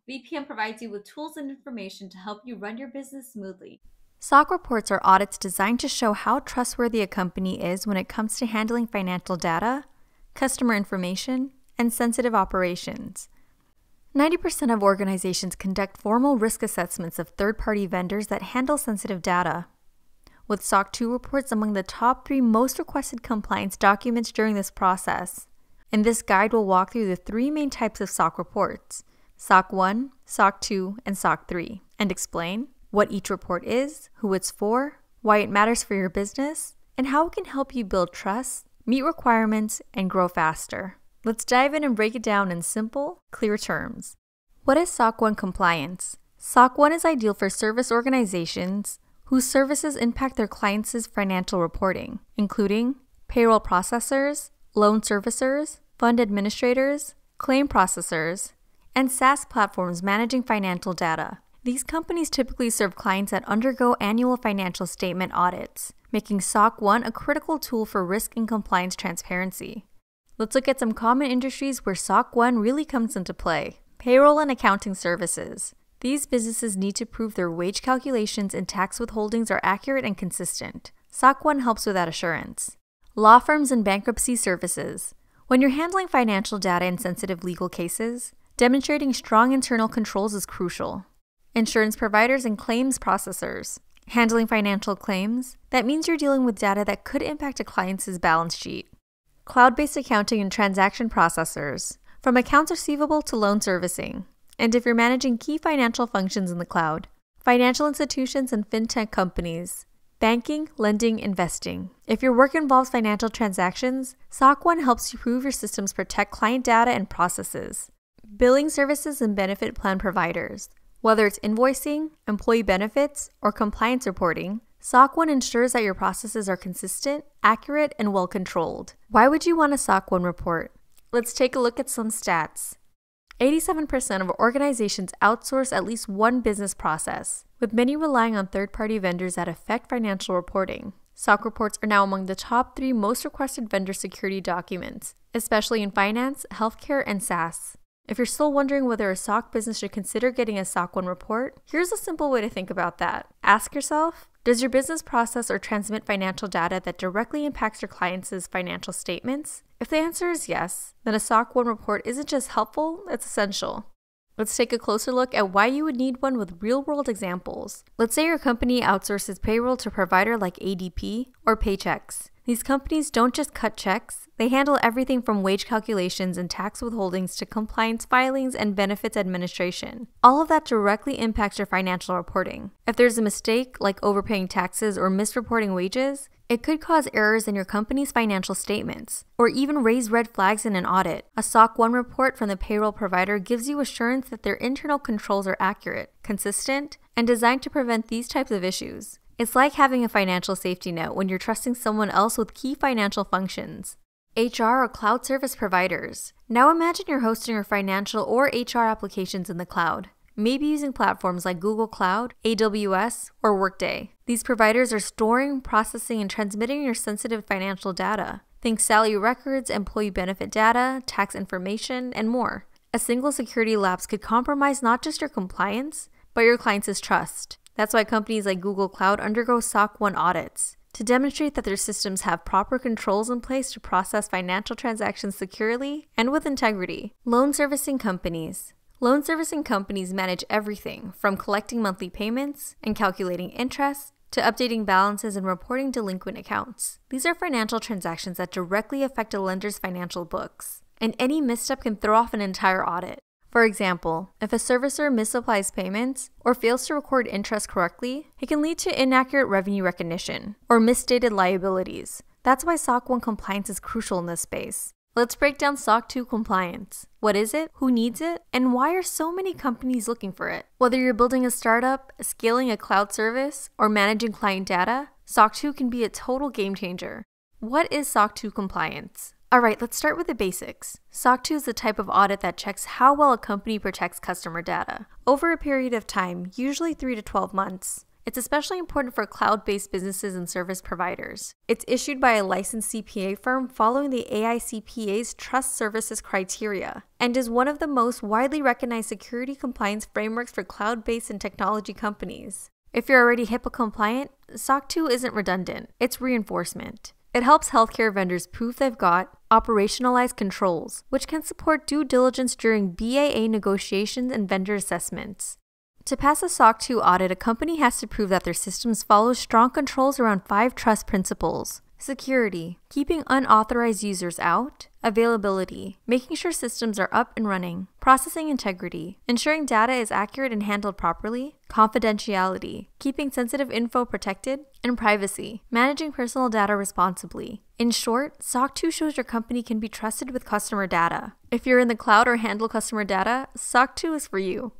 VPN provides you with tools and information to help you run your business smoothly. SOC reports are audits designed to show how trustworthy a company is when it comes to handling financial data, customer information, and sensitive operations. 90% of organizations conduct formal risk assessments of third-party vendors that handle sensitive data, with SOC 2 reports among the top 3 most requested compliance documents during this process. And this guide will walk through the 3 main types of SOC reports: SOC 1, SOC 2, and SOC 3, and explain what each report is, who it's for, why it matters for your business, and how it can help you build trust, meet requirements, and grow faster. Let's dive in and break it down in simple, clear terms. What is SOC 1 compliance? SOC 1 is ideal for service organizations whose services impact their clients' financial reporting, including payroll processors, loan servicers, fund administrators, claim processors, and SaaS platforms managing financial data. These companies typically serve clients that undergo annual financial statement audits, making SOC 1 a critical tool for risk and compliance transparency. Let's look at some common industries where SOC 1 really comes into play. Payroll and accounting services. These businesses need to prove their wage calculations and tax withholdings are accurate and consistent. SOC 1 helps with that assurance. Law firms and bankruptcy services. When you're handling financial data in sensitive legal cases, demonstrating strong internal controls is crucial. Insurance providers and claims processors. Handling financial claims, that means you're dealing with data that could impact a client's balance sheet. Cloud-based accounting and transaction processors, from accounts receivable to loan servicing. And if you're managing key financial functions in the cloud, financial institutions and fintech companies, banking, lending, investing. If your work involves financial transactions, SOC 1 helps you prove your systems protect client data and processes. Billing services and benefit plan providers. Whether it's invoicing, employee benefits, or compliance reporting, SOC 1 ensures that your processes are consistent, accurate, and well controlled. Why would you want a SOC 1 report? Let's take a look at some stats. 87% of organizations outsource at least one business process, with many relying on third-party vendors that affect financial reporting. SOC reports are now among the top 3 most requested vendor security documents, especially in finance, healthcare, and SaaS. If you're still wondering whether a SOC business should consider getting a SOC 1 report, here's a simple way to think about that. Ask yourself, does your business process or transmit financial data that directly impacts your clients' financial statements? If the answer is yes, then a SOC 1 report isn't just helpful, it's essential. Let's take a closer look at why you would need one with real-world examples. Let's say your company outsources payroll to a provider like ADP or Paychex. These companies don't just cut checks, they handle everything from wage calculations and tax withholdings to compliance filings and benefits administration. All of that directly impacts your financial reporting. If there's a mistake, like overpaying taxes or misreporting wages, it could cause errors in your company's financial statements, or even raise red flags in an audit. A SOC 1 report from the payroll provider gives you assurance that their internal controls are accurate, consistent, and designed to prevent these types of issues. It's like having a financial safety net when you're trusting someone else with key financial functions. HR or cloud service providers. Now imagine you're hosting your financial or HR applications in the cloud, maybe using platforms like Google Cloud, AWS, or Workday. These providers are storing, processing, and transmitting your sensitive financial data. Think salary records, employee benefit data, tax information, and more. A single security lapse could compromise not just your compliance, but your clients' trust. That's why companies like Google Cloud undergo SOC 1 audits, to demonstrate that their systems have proper controls in place to process financial transactions securely and with integrity. Loan servicing companies. Loan servicing companies manage everything from collecting monthly payments and calculating interest to updating balances and reporting delinquent accounts. These are financial transactions that directly affect a lender's financial books, and any misstep can throw off an entire audit. For example, if a servicer misapplies payments or fails to record interest correctly, it can lead to inaccurate revenue recognition or misstated liabilities. That's why SOC 1 compliance is crucial in this space. Let's break down SOC 2 compliance. What is it, who needs it, and why are so many companies looking for it? Whether you're building a startup, scaling a cloud service, or managing client data, SOC 2 can be a total game changer. What is SOC 2 compliance? Alright, let's start with the basics. SOC 2 is the type of audit that checks how well a company protects customer data over a period of time, usually 3 to 12 months. It's especially important for cloud-based businesses and service providers. It's issued by a licensed CPA firm following the AICPA's Trust Services criteria and is one of the most widely recognized security compliance frameworks for cloud-based and technology companies. If you're already HIPAA compliant, SOC 2 isn't redundant, it's reinforcement. It helps healthcare vendors prove they've got operationalized controls, which can support due diligence during BAA negotiations and vendor assessments. To pass a SOC 2 audit, a company has to prove that their systems follow strong controls around 5 trust principles. Security, keeping unauthorized users out. Availability, making sure systems are up and running. Processing integrity, ensuring data is accurate and handled properly. Confidentiality, keeping sensitive info protected. And privacy, managing personal data responsibly. In short, SOC 2 shows your company can be trusted with customer data. If you're in the cloud or handle customer data, SOC 2 is for you.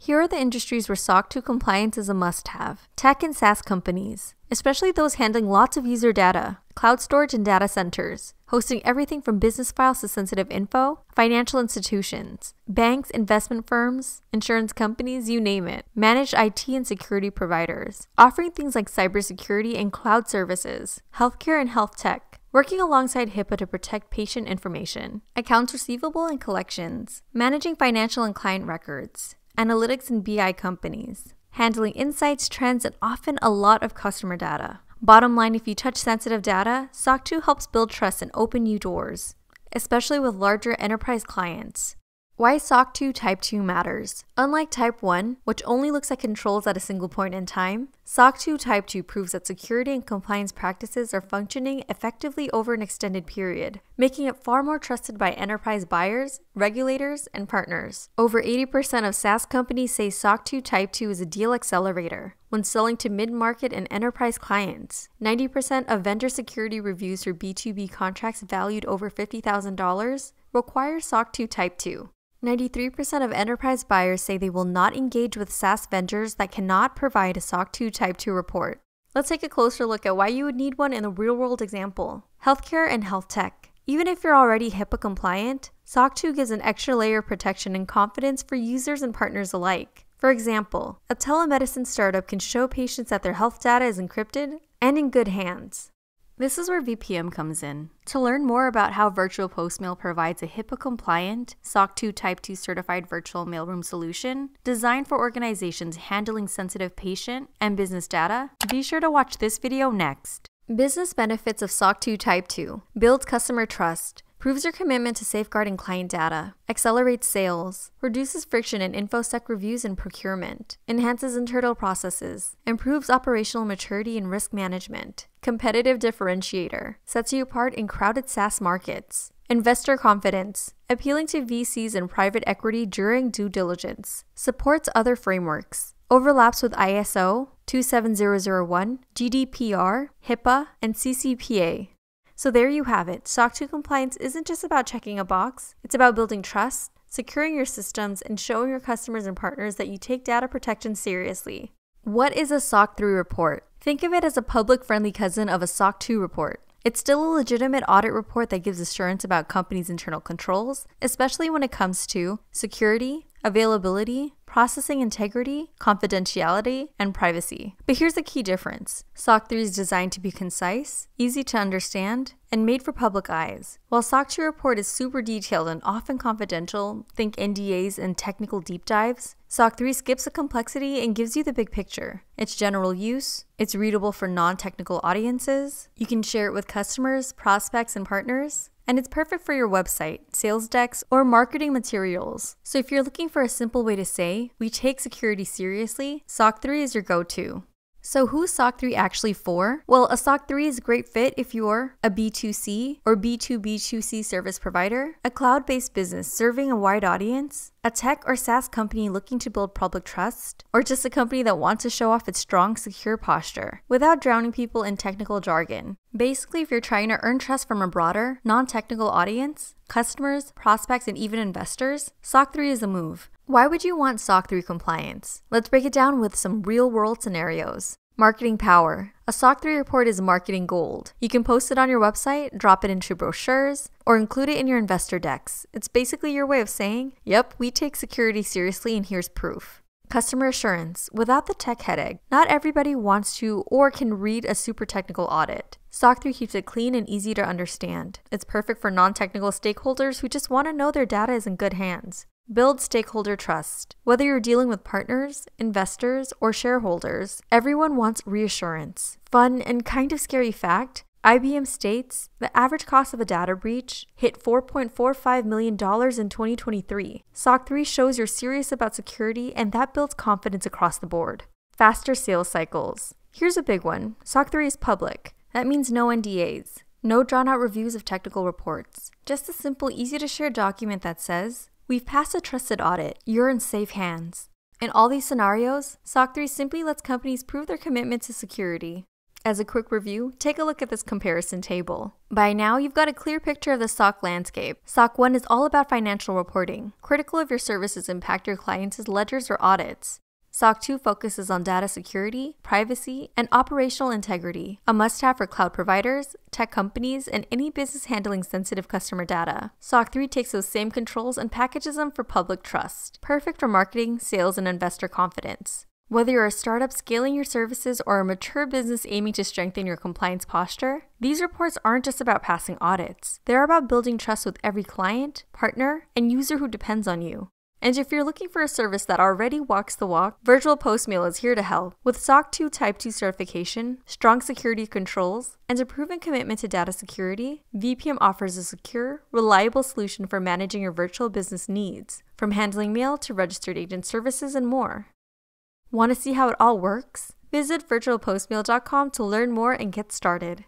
Here are the industries where SOC 2 compliance is a must-have. Tech and SaaS companies, especially those handling lots of user data, cloud storage and data centers, hosting everything from business files to sensitive info, financial institutions, banks, investment firms, insurance companies, you name it, managed IT and security providers, offering things like cybersecurity and cloud services, healthcare and health tech, working alongside HIPAA to protect patient information, accounts receivable and collections, managing financial and client records, analytics and BI companies, handling insights, trends, and often a lot of customer data. Bottom line, if you touch sensitive data, SOC 2 helps build trust and open new doors, especially with larger enterprise clients. Why SOC 2 Type 2 matters. Unlike Type 1, which only looks at controls at a single point in time, SOC 2 Type 2 proves that security and compliance practices are functioning effectively over an extended period, making it far more trusted by enterprise buyers, regulators, and partners. Over 80% of SaaS companies say SOC 2 Type 2 is a deal accelerator when selling to mid-market and enterprise clients. 90% of vendor security reviews for B2B contracts valued over $50,000 require SOC 2 Type 2. 93% of enterprise buyers say they will not engage with SaaS vendors that cannot provide a SOC 2 Type 2 report. Let's take a closer look at why you would need one in a real-world example. Healthcare and health tech. Even if you're already HIPAA compliant, SOC 2 gives an extra layer of protection and confidence for users and partners alike. For example, a telemedicine startup can show patients that their health data is encrypted and in good hands. This is where VPM comes in. To learn more about how Virtualpostmail provides a HIPAA-compliant, SOC 2 Type 2 certified virtual mailroom solution designed for organizations handling sensitive patient and business data, be sure to watch this video next. Business benefits of SOC 2 Type 2. Builds customer trust. Proves your commitment to safeguarding client data, accelerates sales, reduces friction in InfoSec reviews and procurement, enhances internal processes, improves operational maturity and risk management, competitive differentiator, sets you apart in crowded SaaS markets, investor confidence, appealing to VCs and private equity during due diligence, supports other frameworks, overlaps with ISO 27001, GDPR, HIPAA, and CCPA. So there you have it. SOC 2 compliance isn't just about checking a box. It's about building trust, securing your systems, and showing your customers and partners that you take data protection seriously. What is a SOC 3 report? Think of it as a public-friendly cousin of a SOC 2 report. It's still a legitimate audit report that gives assurance about companies' internal controls, especially when it comes to security, availability, processing integrity, confidentiality, and privacy. But here's a key difference. SOC 3 is designed to be concise, easy to understand, and made for public eyes. While SOC 2 report is super detailed and often confidential, think NDAs and technical deep dives, SOC 3 skips the complexity and gives you the big picture. It's general use, it's readable for non-technical audiences, you can share it with customers, prospects, and partners, and it's perfect for your website, sales decks, or marketing materials. So if you're looking for a simple way to say, we take security seriously, SOC 3 is your go-to. So who's SOC 3 actually for? Well, a SOC 3 is a great fit if you're a B2C or B2B2C service provider, a cloud-based business serving a wide audience, a tech or SaaS company looking to build public trust, or just a company that wants to show off its strong, secure posture without drowning people in technical jargon. Basically, if you're trying to earn trust from a broader, non-technical audience, customers, prospects, and even investors, SOC 3 is a move. Why would you want SOC 3 compliance? Let's break it down with some real-world scenarios. Marketing power. A SOC 3 report is marketing gold. You can post it on your website, drop it into brochures, or include it in your investor decks. It's basically your way of saying, yep, we take security seriously and here's proof. Customer assurance, without the tech headache. Not everybody wants to or can read a super technical audit. SOC 3 keeps it clean and easy to understand. It's perfect for non-technical stakeholders who just want to know their data is in good hands. Build stakeholder trust. Whether you're dealing with partners, investors, or shareholders, everyone wants reassurance. Fun and kind of scary fact, IBM states the average cost of a data breach hit $4.45 million in 2023. SOC 3 shows you're serious about security, and that builds confidence across the board. Faster sales cycles. Here's a big one. SOC 3 is public. That means no NDAs. No drawn-out reviews of technical reports. Just a simple, easy-to-share document that says, "We've passed a trusted audit. You're in safe hands." In all these scenarios, SOC 3 simply lets companies prove their commitment to security. As a quick review, take a look at this comparison table. By now, you've got a clear picture of the SOC landscape. SOC 1 is all about financial reporting, critical if your services impact your clients' ledgers or audits. SOC 2 focuses on data security, privacy, and operational integrity, a must-have for cloud providers, tech companies, and any business handling sensitive customer data. SOC 3 takes those same controls and packages them for public trust, perfect for marketing, sales, and investor confidence. Whether you're a startup scaling your services or a mature business aiming to strengthen your compliance posture, these reports aren't just about passing audits. They're about building trust with every client, partner, and user who depends on you. And if you're looking for a service that already walks the walk, Virtualpostmail is here to help. With SOC 2 Type 2 certification, strong security controls, and a proven commitment to data security, VPM offers a secure, reliable solution for managing your virtual business needs, from handling mail to registered agent services and more. Want to see how it all works? Visit virtualpostmail.com to learn more and get started.